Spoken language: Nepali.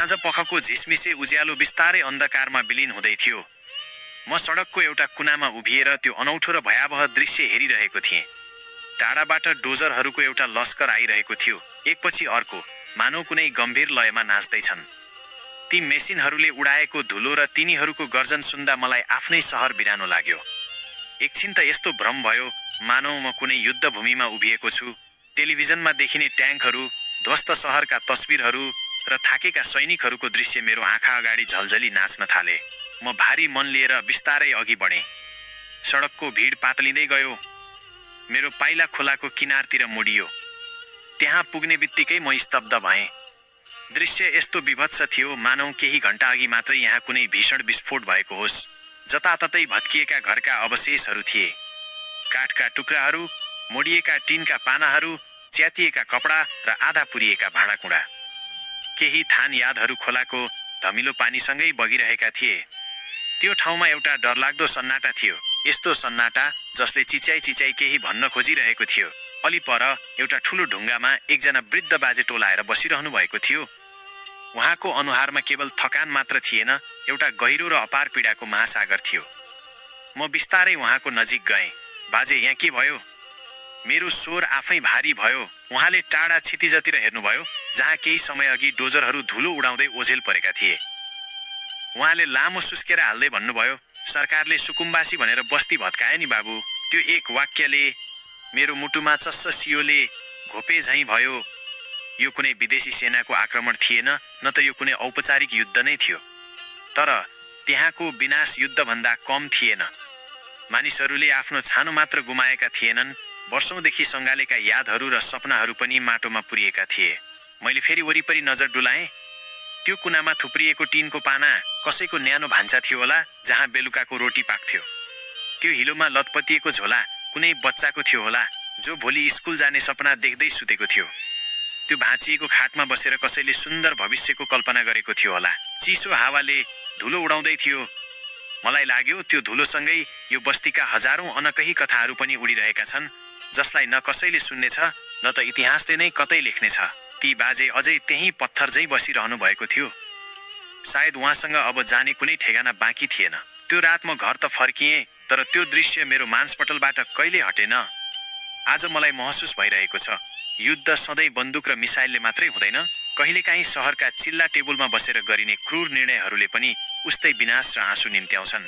आज पखको झिसमिसे उज्यालो बिस्तारै अन्धकारमा विलीन हुँदै थियो। म सडकको एउटा कुनामा उभिएर त्यो अनौठो र भयावह दृश्य हेरिरहेको थिएँ। टाढाबाट डोजरहरूको एउटा लस्कर आइरहेको थियो, एकपछि अर्को, मानव कुनै गम्भीर लयमा नाच्दैछन्। ती मेसिनहरूले उडाएको धुलो र तिनीहरूको गर्जन सुन्दा मलाई आफ्नै सहर बिरानो लाग्यो। एकछिन त यस्तो भ्रम भयो मानव म कुनै युद्धभूमिमा उभिएको छु। टेलिभिजनमा देखिने ट्याङ्कहरू, ध्वस्त सहरका तस्बिरहरू र थाकेका सैनिकहरूको दृश्य मेरो आँखा अगाडि झल्झली नाच्न थाले। म भारी मन लिएर बिस्तारै अघि बढेँ। सडकको भिड पातलिँदै गयो। मेरो पाइला खोलाको किनारतिर मुडियो। त्यहाँ पुग्ने बित्तिकै म स्तब्ध भएँ। दृश्य यस्तो विभत्स थियो मानौ केही घण्टा अघि मात्रै यहाँ कुनै भीषण विस्फोट भएको होस्। जताततै भत्किएका घरका अवशेषहरू थिए, काठका टुक्राहरू, मोडिएका टिनका पानाहरू, च्यातिएका कपडा र आधा पुरिएका भाँडाकुँडा। केही थान यादहरू खोलाको धमिलो पानीसँगै बगिरहेका थिए। त्यो ठाउँमा एउटा डरलाग्दो सन्नाटा थियो, यस्तो सन्नाटा जसले चिच्याइ चिच्याइ केही भन्न खोजिरहेको थियो। अलि पर एउटा ठुलो ढुङ्गामा एकजना वृद्ध बाजे टोलाएर बसिरहनु भएको थियो। उहाँको अनुहारमा केवल थकान मात्र थिएन, एउटा गहिरो र अपार पीडाको महासागर थियो। म बिस्तारै उहाँको नजिक गएँ। बाजे, यहाँ के भयो? मेरो स्वर आफै भारी भयो। उहाँले टाढा क्षितिजतिर हेर्नुभयो, जहाँ केही समय अघि डोजरहरू धुलो उडाउँदै ओझेल परेका थिए। उहाँले लामो सुस्केर हाल्दै भन्नुभयो, सरकारले सुकुम्बासी भनेर बस्ती भत्कायो नि बाबु। त्यो एक वाक्यले मेरो मुटुमा चस्स सियोले घोपे झैँ भयो। यो कुनै विदेशी सेनाको आक्रमण थिएन, न त यो कुनै औपचारिक युद्ध नै थियो। तर त्यहाँको विनाश युद्धभन्दा कम थिएन। मानिसहरूले आफ्नो छानो मात्र गुमाएका थिएनन्, वर्षौंदेखि सँगालेका यादहरू र सपनाहरू पनि माटोमा पुरिएका थिए। मैले फेरि वरिपरि नजर डुलाएँ। त्यो कुनामा थुप्रिएको टिनको पाना, कसैको न्यानो भान्सा थियो होला जहाँ बेलुकाको रोटी पाक्थ्यो। त्यो हिलोमा लतपतिएको झोला कुनै बच्चाको थियो होला जो भोलि स्कुल जाने सपना देख्दै सुतेको थियो। त्यो भाँचिएको खाटमा बसेर कसैले सुन्दर भविष्यको कल्पना गरेको थियो होला। चिसो हावाले धुलो उडाउँदै थियो। मलाई लाग्यो त्यो धुलोसँगै यो बस्तीका हजारौं अनकही कथाहरू पनि उडिरहेका छन्, जसलाई न कसैले सुन्नेछ न त इतिहासले नै कतै लेख्नेछ। ती बाजे अझै त्यही पत्थर झैँ बसिरहनु भएको थियो। सायद उहाँसँग अब जाने कुनै ठेगाना बाँकी थिएन। त्यो रात म घर त फर्किएँ, तर त्यो दृश्य मेरो मानसपटलबाट कहिले हटेन। आज मलाई महसुस भइरहेको छ, युद्ध सधैँ बन्दुक र मिसाइलले मात्रै हुँदैन। कहिलेकाहीँ सहरका चिल्ला टेबुलमा बसेर गरिने क्रूर निर्णयहरूले पनि उस्तै विनाश र आँसु निम्त्याउँछन्।